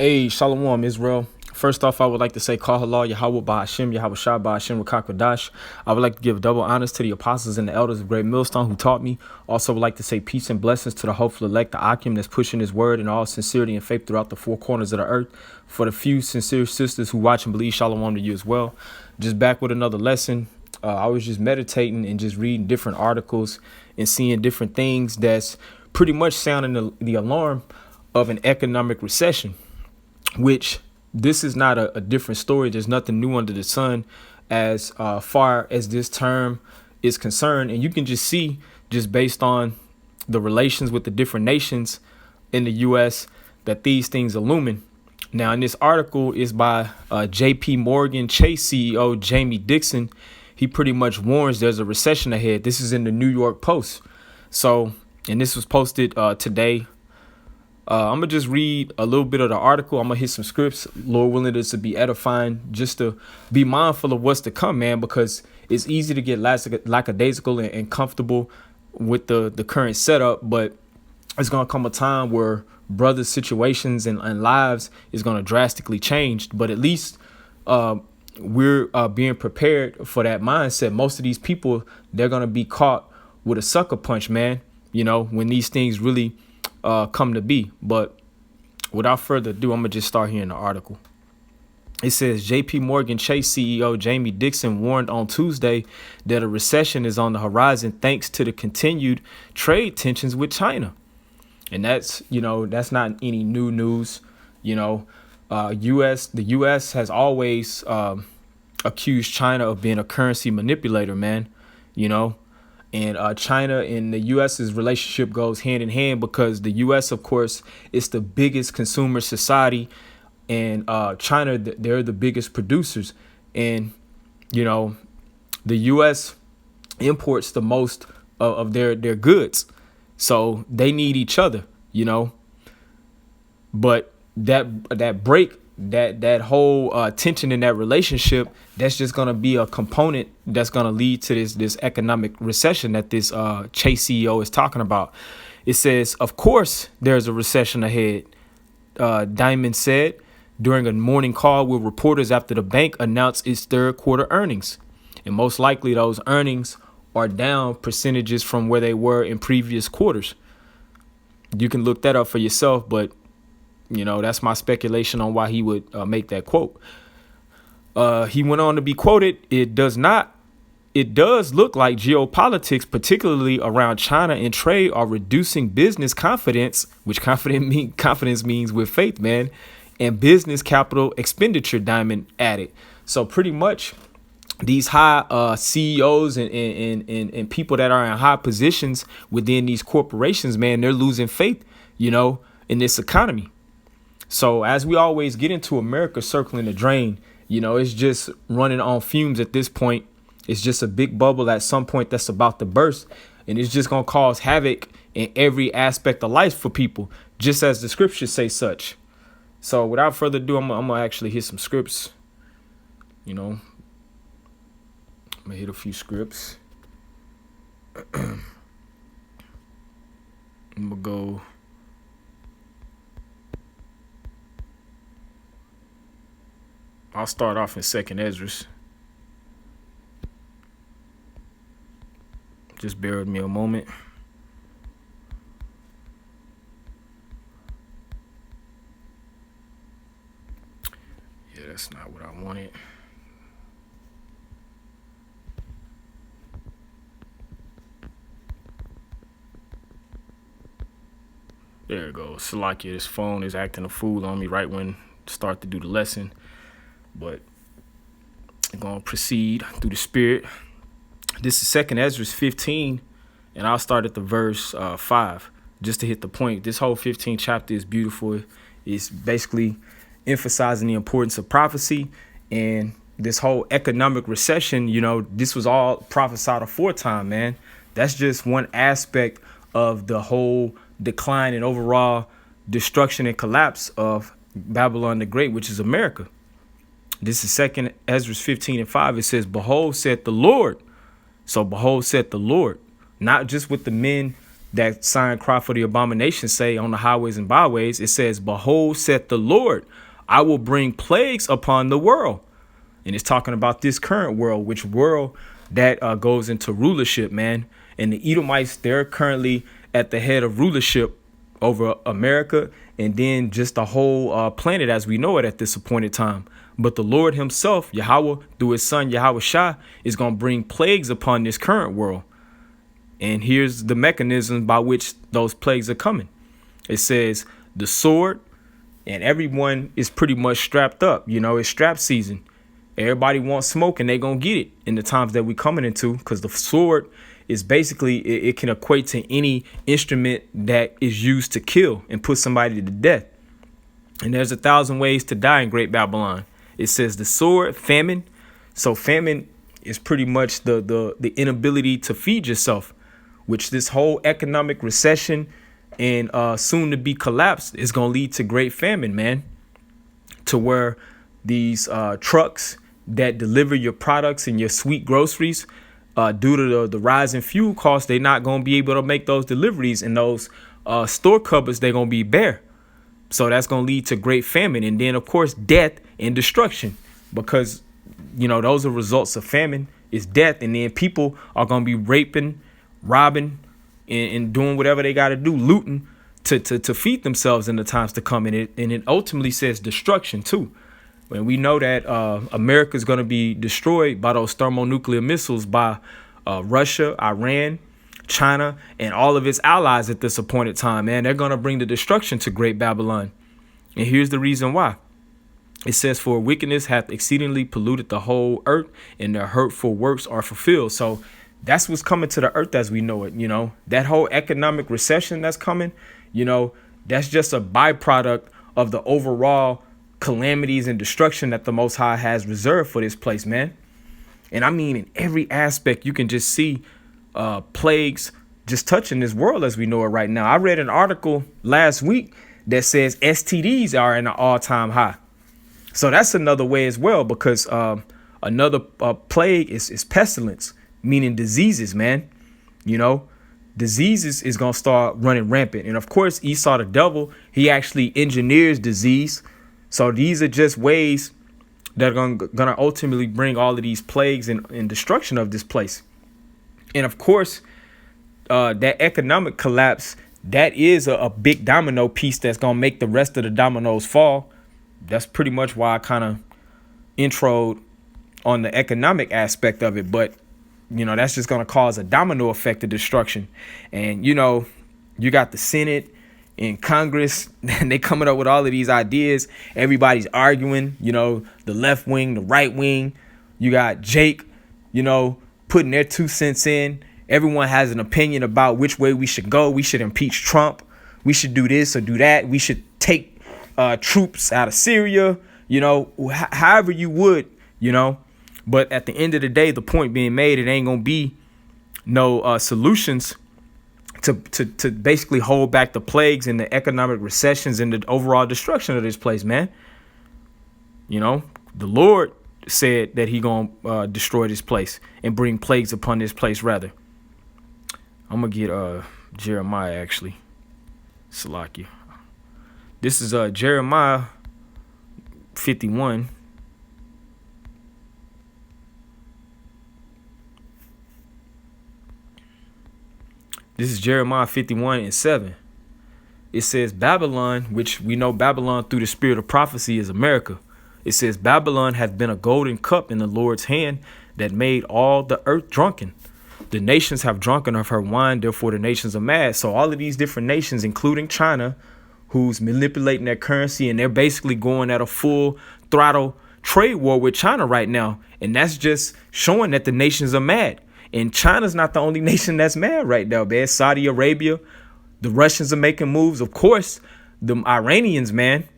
Hey, Shalom, Israel. First off, I would like to say, Call Halal, Yahweh Ba'ashem, Yahweh Shah Ba'ashem, Rakakwadash. I would like to give double honors to the apostles and the elders of Great Millstone who taught me. Also would like to say peace and blessings to the hopeful elect, the Akim that's pushing his word in all sincerity and faith throughout the four corners of the earth. For the few sincere sisters who watch and believe, Shalom to you as well. Just back with another lesson. I was just meditating and just reading different articles and seeing different things that's pretty much sounding the alarm of an economic recession, which this is not a different story. There's nothing new under the sun as far as this term is concerned. And you can just see, just based on the relations with the different nations in the U.S., that these things are looming. Now, in this article is by J.P. Morgan Chase CEO Jamie Dixon. He pretty much warns there's a recession ahead. This is in the New York Post. So, and this was posted today. I'm going to just read a little bit of the article. I'm going to hit some scripts. Lord willing, this to be edifying, just to be mindful of what's to come, man, because it's easy to get lackadaisical and comfortable with the current setup. But it's going to come a time where brothers' situations and lives is going to drastically change. But at least we're being prepared for that mindset. Most of these people, they're going to be caught with a sucker punch, man, you know, when these things really come to be. But without further ado, I'm gonna just start here in the article. It says J.P. Morgan Chase CEO Jamie Dixon warned on Tuesday that a recession is on the horizon thanks to the continued trade tensions with China. And that's not any new news. The U.S. has always accused China of being a currency manipulator, man. And China and the U.S.'s relationship goes hand in hand because the U.S., of course, is the biggest consumer society, and China, they're the biggest producers. And, the U.S. imports the most of their goods. So they need each other, But that break, that whole tension in that relationship, that's just going to be a component that's going to lead to this economic recession that this Chase CEO is talking about. It says, of course, there's a recession ahead, Diamond said during a morning call with reporters after the bank announced its third quarter earnings. And most likely those earnings are down percentages from where they were in previous quarters. You can look that up for yourself, but that's my speculation on why he would make that quote. He went on to be quoted. It does look like geopolitics, particularly around China and trade, are reducing business confidence, which confidence means with faith, man, and business capital expenditure, Diamond added. So pretty much these high CEOs and people that are in high positions within these corporations, man, they're losing faith, in this economy. So as we always get into America circling the drain, it's just running on fumes at this point. It's just a big bubble at some point that's about to burst. And it's just going to cause havoc in every aspect of life for people, just as the scriptures say such. So without further ado, I'm going to actually hit some scripts. I'm going to hit a few scripts. I'm going to go. I'll start off in 2nd Esdras. Just bear with me a moment. Yeah, that's not what I wanted. There it goes. Salakia, this phone is acting a fool on me right when I start to do the lesson. But I'm going to proceed through the spirit. This is 2nd Esdras 15, and I'll start at the verse 5, just to hit the point. This whole 15th chapter is beautiful. It's basically emphasizing the importance of prophecy and this whole economic recession. This was all prophesied aforetime, man. That's just one aspect of the whole decline and overall destruction and collapse of Babylon the Great, which is America. This is 2nd Esdras 15 and 5. It says, behold, said the Lord. So behold, said the Lord, not just with the men that sign cry for the abomination say on the highways and byways, it says, behold, saith the Lord, I will bring plagues upon the world. And it's talking about this current world, which world that goes into rulership, man. And the Edomites, they're currently at the head of rulership over America and then just the whole planet as we know it at this appointed time. But the Lord himself, Yahweh, through his son, Yahweh Shah, is going to bring plagues upon this current world. And here's the mechanism by which those plagues are coming. It says the sword, and everyone is pretty much strapped up. You know, it's strap season. Everybody wants smoke and they're going to get it in the times that we're coming into, because the sword is basically, it can equate to any instrument that is used to kill and put somebody to death. And there's 1,000 ways to die in Great Babylon. It says the sword, famine. So famine is pretty much the inability to feed yourself, which this whole economic recession and soon to be collapse is going to lead to great famine, man, to where these trucks that deliver your products and your sweet groceries, due to the rise in fuel costs, they're not going to be able to make those deliveries, and those store cupboards, they're going to be bare. So that's going to lead to great famine. And then, of course, death and destruction, because, you know, those are results of famine is death. And then people are going to be raping, robbing, and doing whatever they got to do, looting to feed themselves in the times to come. And it ultimately says destruction, too. And we know that America is going to be destroyed by those thermonuclear missiles by Russia, Iran, China, and all of its allies at this appointed time, man. They're going to bring the destruction to Great Babylon. And here's the reason why. It says, for wickedness hath exceedingly polluted the whole earth, and their hurtful works are fulfilled. So that's what's coming to the earth as we know it. You know, that whole economic recession that's coming, you know, that's just a byproduct of the overall calamities and destruction that the Most High has reserved for this place, man. And I mean, in every aspect, you can just see plagues just touching this world as we know it right now. I read an article last week that says STDs are in an all-time high. So that's another way as well, because another plague is pestilence, meaning diseases, man. You know, diseases is going to start running rampant. And of course, Esau the devil, he actually engineers disease. So these are just ways that are going to ultimately bring all of these plagues and destruction of this place. And of course, that economic collapse, that is a big domino piece that's going to make the rest of the dominoes fall. That's pretty much why I kind of introed on the economic aspect of it. But, you know, that's just going to cause a domino effect of destruction. And, you know, you got the Senate in Congress, and they coming up with all of these ideas. Everybody's arguing, you know, the left wing, the right wing. You got Jake, you know, putting their 2 cents in. Everyone has an opinion about which way we should go. We should impeach Trump. We should do this or do that. We should take troops out of Syria, you know, however you would, you know. But at the end of the day, the point being made, it ain't going to be no solutions to basically hold back the plagues and the economic recessions and the overall destruction of this place, man. You know, the Lord said that he going to destroy this place and bring plagues upon this place, rather. I'm going to get Jeremiah, actually. Salakia. This is Jeremiah 51. This is Jeremiah 51:7. It says, Babylon, which we know Babylon through the spirit of prophecy is America. It says, Babylon hath been a golden cup in the Lord's hand that made all the earth drunken. The nations have drunken of her wine, therefore the nations are mad. So all of these different nations, including China, who's manipulating their currency, and they're basically going at a full throttle trade war with China right now. And that's just showing that the nations are mad. And China's not the only nation that's mad right now, man. Saudi Arabia, the Russians are making moves. Of course, the Iranians, man,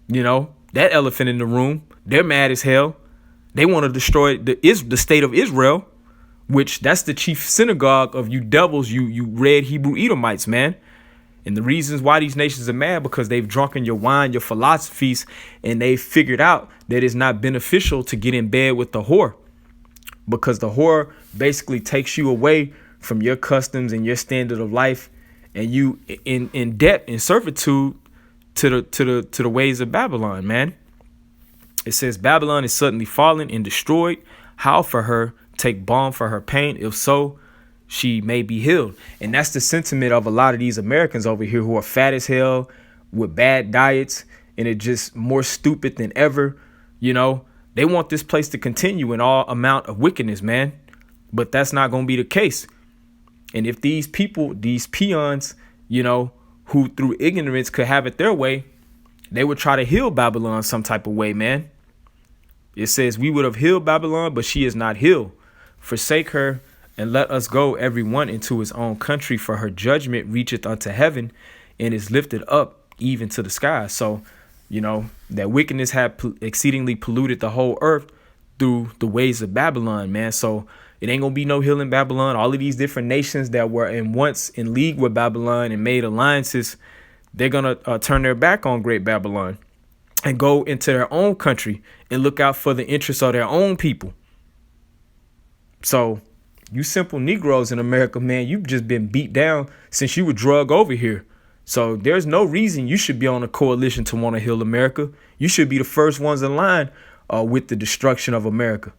you know, that elephant in the room, they're mad as hell. They want to destroy the state of Israel, which that's the chief synagogue of you devils, you red Hebrew Edomites, man. And the reasons why these nations are mad, because they've drunken your wine, your philosophies, and they figured out that it's not beneficial to get in bed with the whore, because the whore basically takes you away from your customs and your standard of life and you in debt and servitude to the ways of Babylon, man. It says Babylon is suddenly fallen and destroyed. How for her take balm for her pain? If so, she may be healed. And that's the sentiment of a lot of these Americans over here who are fat as hell with bad diets and are just more stupid than ever. You know, they want this place to continue in all amount of wickedness, man. But that's not going to be the case. And if these people, these peons, you know, who through ignorance could have it their way, they would try to heal Babylon some type of way, man. It says we would have healed Babylon, but she is not healed. Forsake her and let us go every one into his own country, for her judgment reacheth unto heaven and is lifted up even to the sky. So, you know, that wickedness had exceedingly polluted the whole earth through the ways of Babylon, man. So it ain't gonna be no healing Babylon. All of these different nations that were once in league with Babylon and made alliances, they're gonna turn their back on Great Babylon and go into their own country and look out for the interests of their own people. So you simple Negroes in America, man, you've just been beat down since you were drug over here. So there's no reason you should be on a coalition to want to heal America. You should be the first ones in line with the destruction of America.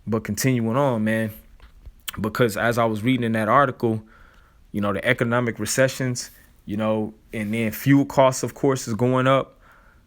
But continuing on, man, because as I was reading in that article, you know, the economic recessions, you know, and then fuel costs, of course, is going up.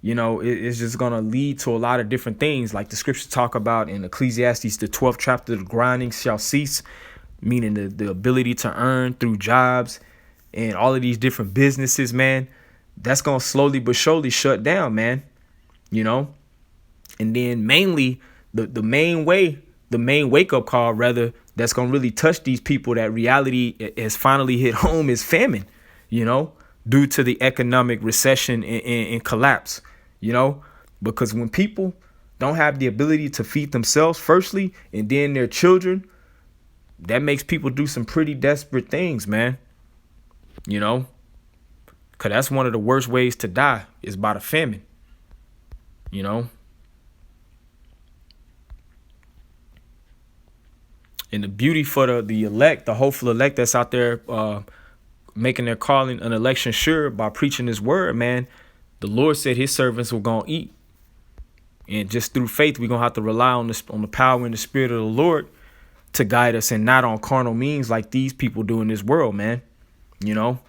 You know, it's just going to lead to a lot of different things, like the scriptures talk about in Ecclesiastes, the 12th chapter, the grinding shall cease, meaning the ability to earn through jobs and all of these different businesses, man. That's going to slowly but surely shut down, man. You know, and then mainly the main wake up call, rather, that's going to really touch these people that reality has finally hit home is famine, you know, due to the economic recession and collapse, you know, because when people don't have the ability to feed themselves firstly and then their children, that makes people do some pretty desperate things, man, you know, because that's one of the worst ways to die is by the famine, you know. And the beauty for the elect, the hopeful elect that's out there making their calling an election sure by preaching his word, man, the Lord said his servants were going to eat. And just through faith, we're going to have to rely on the power and the spirit of the Lord to guide us and not on carnal means like these people do in this world, man, you know.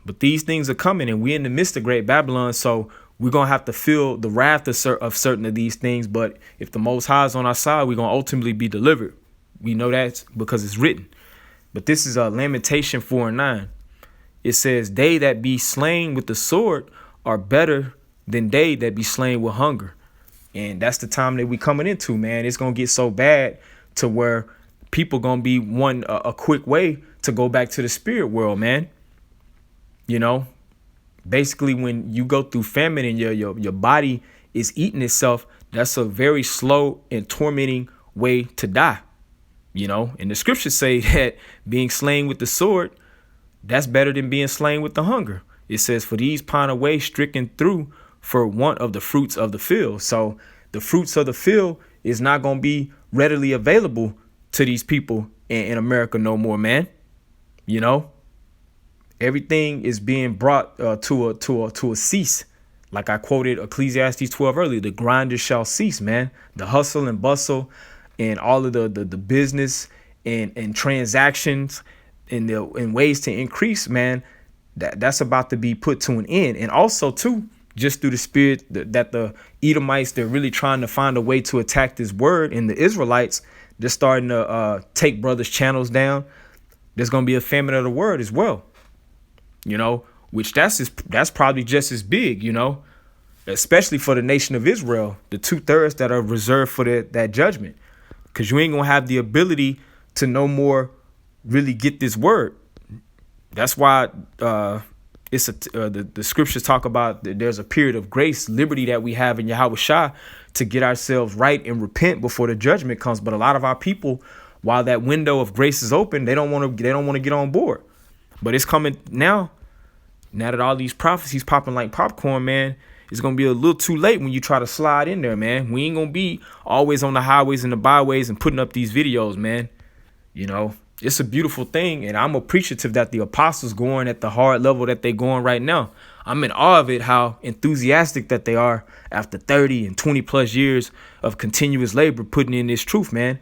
But these things are coming and we're in the midst of Great Babylon. So we're going to have to feel the wrath of certain of these things. But if the Most High is on our side, we're going to ultimately be delivered. We know that because it's written. But this is a Lamentation 4:9. It says, they that be slain with the sword are better than they that be slain with hunger. And that's the time that we coming into, man. It's going to get so bad to where people going to be one a quick way to go back to the spirit world, man. You know, basically when you go through famine and your body is eating itself, that's a very slow and tormenting way to die. You know, and the scriptures say that being slain with the sword, that's better than being slain with the hunger. It says, for these pine away stricken through for want of the fruits of the field. So the fruits of the field is not going to be readily available to these people in America no more, man. You know, everything is being brought to a cease. Like I quoted Ecclesiastes 12 earlier, the grinder shall cease, man. The hustle and bustle and all of the business and transactions and ways to increase, man, that's about to be put to an end. And also, too, just through the spirit that the Edomites, they're really trying to find a way to attack this word. And the Israelites, they're starting to take brothers' channels down. There's going to be a famine of the word as well, you know, which that's probably just as big, you know, especially for the nation of Israel, the 2/3 that are reserved for that judgment. Because you ain't going to have the ability to no more really get this word. That's why the scriptures talk about that there's a period of grace, liberty that we have in Yahweh Shah to get ourselves right and repent before the judgment comes. But a lot of our people, while that window of grace is open, they don't want to get on board. But it's coming now. Now that all these prophecies popping like popcorn, man, it's going to be a little too late when you try to slide in there, man. We ain't going to be always on the highways and the byways and putting up these videos, man. You know, It's a beautiful thing, and I'm appreciative that the apostles going at the hard level that they going right now. I'm in awe of it, how enthusiastic that they are after 30 and 20 plus years of continuous labor putting in this truth, man.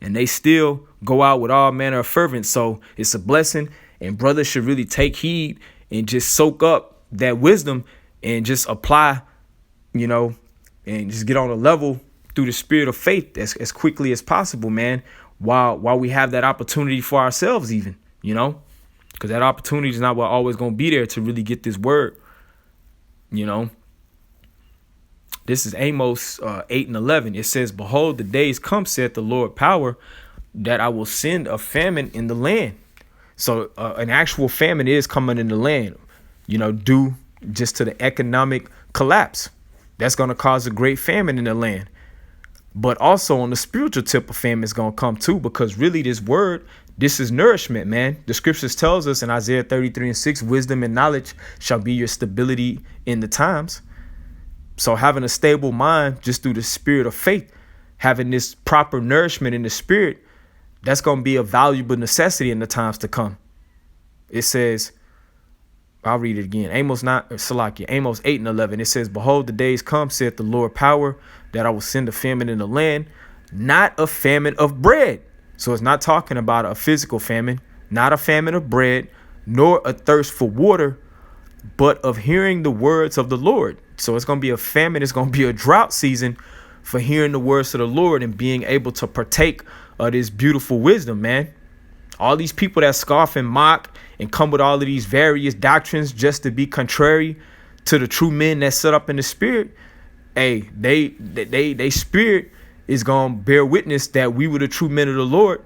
And they still go out with all manner of fervence. So it's a blessing, and brothers should really take heed and just soak up that wisdom and just apply, you know, and just get on a level through the spirit of faith as quickly as possible, man, while we have that opportunity for ourselves even, you know, because that opportunity is not what always going to be there to really get this word, you know. This is Amos 8 and 11. It says, behold, the days come, saith the Lord power, that I will send a famine in the land. So an actual famine is coming in the land, you know, due just to the economic collapse. That's going to cause a great famine in the land. But also on the spiritual tip of famine is going to come too, because really this word, this is nourishment, man. The scriptures tells us in Isaiah 33 and 6, wisdom and knowledge shall be your stability in the times. So having a stable mind just through the spirit of faith, having this proper nourishment in the spirit, that's going to be a valuable necessity in the times to come. It says, I'll read it again. Amos 8 and 11. It says, behold, the days come, saith the Lord power, that I will send a famine in the land, not a famine of bread. So it's not talking about a physical famine, not a famine of bread, nor a thirst for water, but of hearing the words of the Lord. So it's going to be a famine. It's going to be a drought season for hearing the words of the Lord and being able to partake of this beautiful wisdom, man. All these people that scoff and mock and come with all of these various doctrines just to be contrary to the true men that set up in the spirit, hey, they spirit is going to bear witness that we were the true men of the Lord.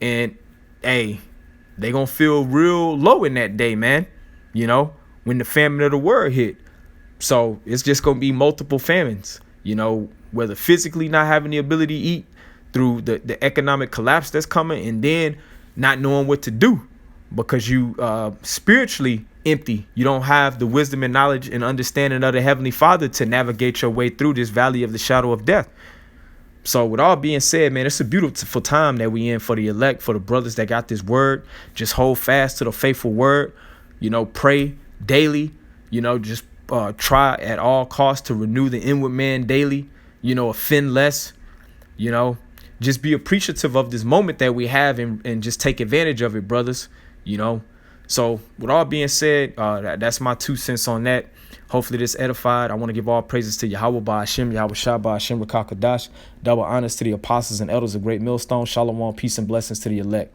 And hey, they going to feel real low in that day, man, you know, when the famine of the word hit. So it's just going to be multiple famines, you know, whether physically not having the ability to eat through the economic collapse that's coming, and then not knowing what to do because you spiritually empty. You don't have the wisdom and knowledge and understanding of the Heavenly Father to navigate your way through this valley of the shadow of death. So with all being said, man, it's a beautiful time that we in for the elect, for the brothers that got this word. Just hold fast to the faithful word, you know, pray daily, you know, just try at all costs to renew the inward man daily, you know, offend less, you know, just be appreciative of this moment that we have and just take advantage of it, brothers, you know. So with all being said, that's my 2 cents on that. Hopefully this edified. I want to give all praises to Yahweh by Hashem, Yahweh Shah by Hashem, Rakakadash. Double honors to the apostles and elders of Great Millstone. Shalom, peace and blessings to the elect.